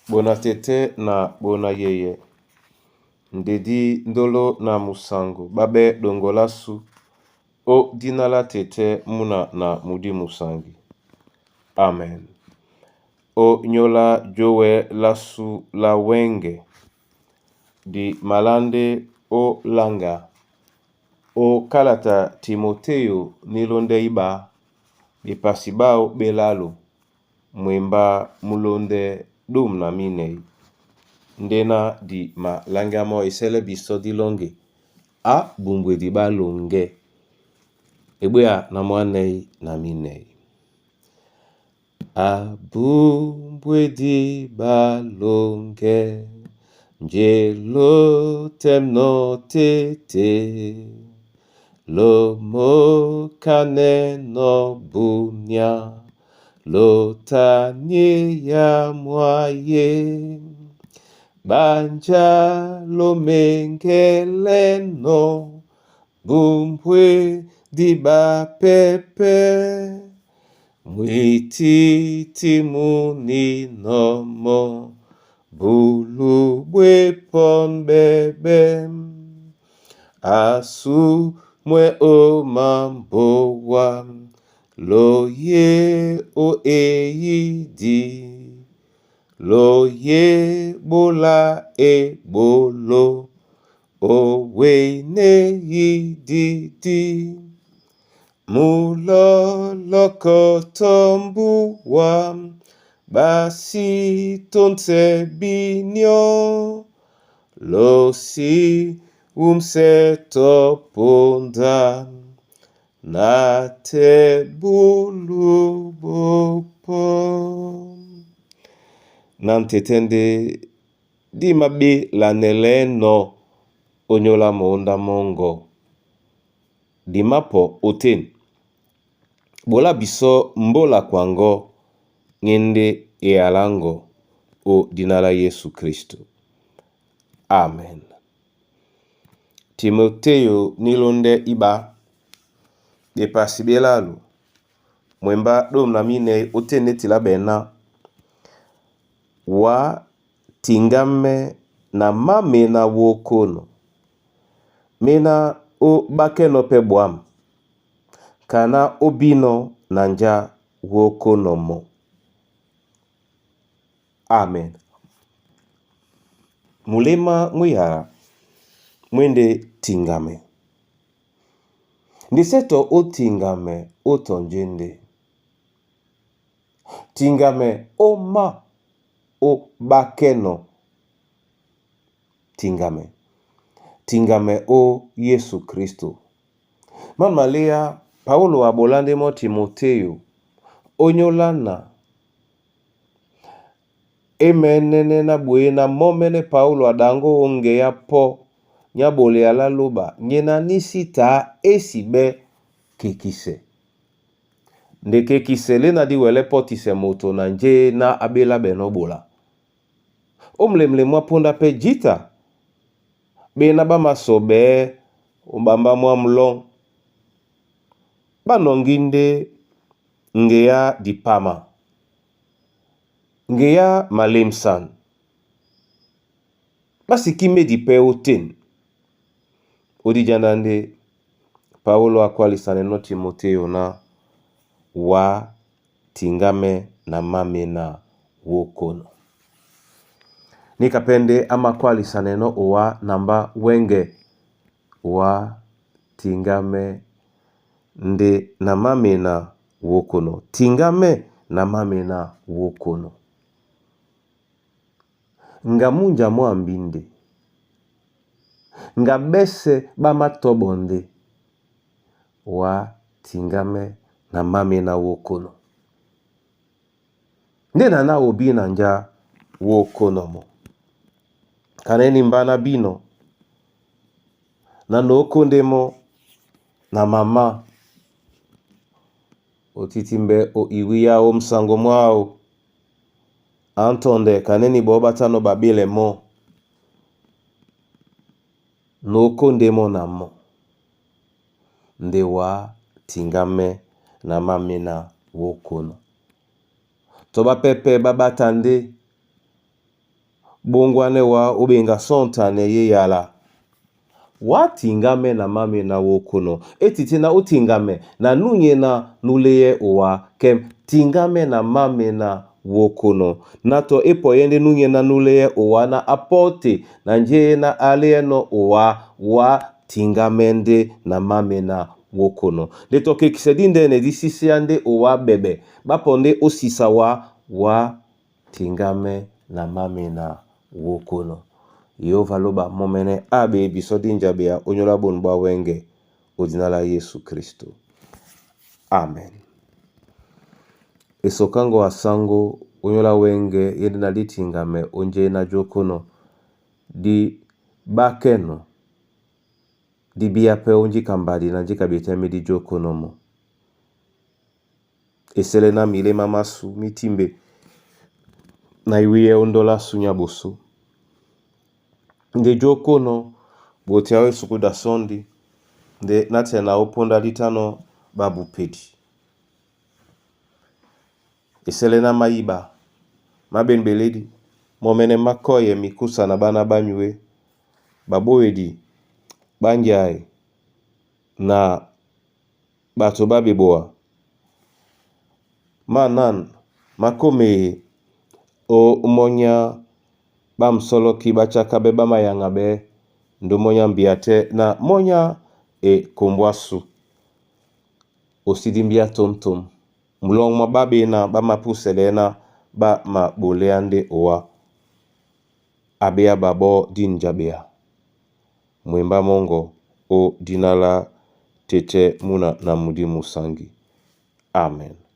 Bona tete na bona yeye. Ndedi ndolo na musango. Babe dongolasu. O dinala tete muna na mudi musangi. Amen. O nyola jowe lasu la wenge. Di malande o langa. O kalata Timoteo nilonde iba. Di pasibao belalo. Mwemba mulonde dum na minei. Ndena di ma langamo isele biso di longe. A bumbwe di ba longe. Ebea na mwanei na minei. A bumbwe di ba longe. Njelo temno tete. Lo mo kane no bunya. Lo tanye ya mwaye. Banja lo mengele no. Bumbwe di ba pepe. Mwititi muni no mo. Bulu bwe pon bebe. Asu mwe o mambo wa. Lo ye o eidi. Lo ye bola e bolo. O we ne yididi. Mulo loko tombu wa. Basi tonte binyo. Lo si umse toponda. Na te bulu bopo. Nante tende di mabi la nele no onyola monda mongo. Di mapo oten. Bola biso mbola kwango ngende e alango o dinala Yesu Kristo. Amen. Timoteo nilonde iba. De pasibelalu. Mwemba dom na mine otene tila bena. Wa tingame na mame na wokono. Mena o bakeno pebwam. Kana obino nanja wokono mo. Amen. Mulema nguyara. Mwende tingame. Ndiseto o tingame o tonjende. Tingame o ma o bakeno. Tingame. Tingame o Yesu Kristo. Mamalea Paulo abolande mo Timoteo. Onyolana. Emenene na buena momene Paulo adango onge ya po. Nyabole ala loba. Nyena nisita esibe kekise. Nde kekise le na di wele potise moto na nje na abela benobola. Omlemle mwa ponda pe jita. Bena ba masobe. Ombamba mwa mlong. Banonginde ngeya dipama. Ngeya malemsan. Basi kime dipe oten. Odi janande Paulo akwalisane no Timoteo na wa tingame na mame na wokono. Nikapende ama kwalisane no owa namba wenge. Wa tingame nde na mame na wokono. Tingame na mame na wokono. Nga munja mwambinde. Nga bese bama tobonde. Wa tingame na mame na wokono. Ndena na obi na nja wokono mo. Kaneni mbana bino. Na nokonde mo na mama. Otitimbe o iwiya o msango mwao. Antonde kaneni bobata no babile mo. Nokonde mo na mo. Ndewa tingame na mame na wokono. Toba pepe babatande. bongwane wa obenga sontane ye yala watingame na mame na wokono etiti na utingame na nunye na nuleye owa kem tingame na mame na wokono nato epo yende nunye na nuleye owa na apote na nje na alieno owa wa tingamende na mame na wokono leto ke kisedinde ne disisi ande owa bebe baponde osisa wa tingame na mame na wokono Yehova loba momene abe bisodi njabe ya onyola bonba wenge odinala Yesu Kristo. Amen. Esokango asango onyola wenge yedina litingame onje na jokono di bakeno di biape onji kambadi na njika bitemi di jokono mo. Eselena mile mamasu mitimbe na iwiye ondola sunyabusu. Nde jokono botiawe sukuda sondi nde nate na oponda litano babu pedi. Eselena maiba maben beledi momene makoye mikusa na bana banywe baboedi banjai na bato babeboa manan makome o umonya bamsoloki bachaka beba mayanga be ndo monya mbiate na monya kombwasu osidimbia tomtom mlong mababe na bamapuselena ba maboleande owa abea babo dinjabea mwemba mongo o dinala tete muna na mudimu sangi. Amen.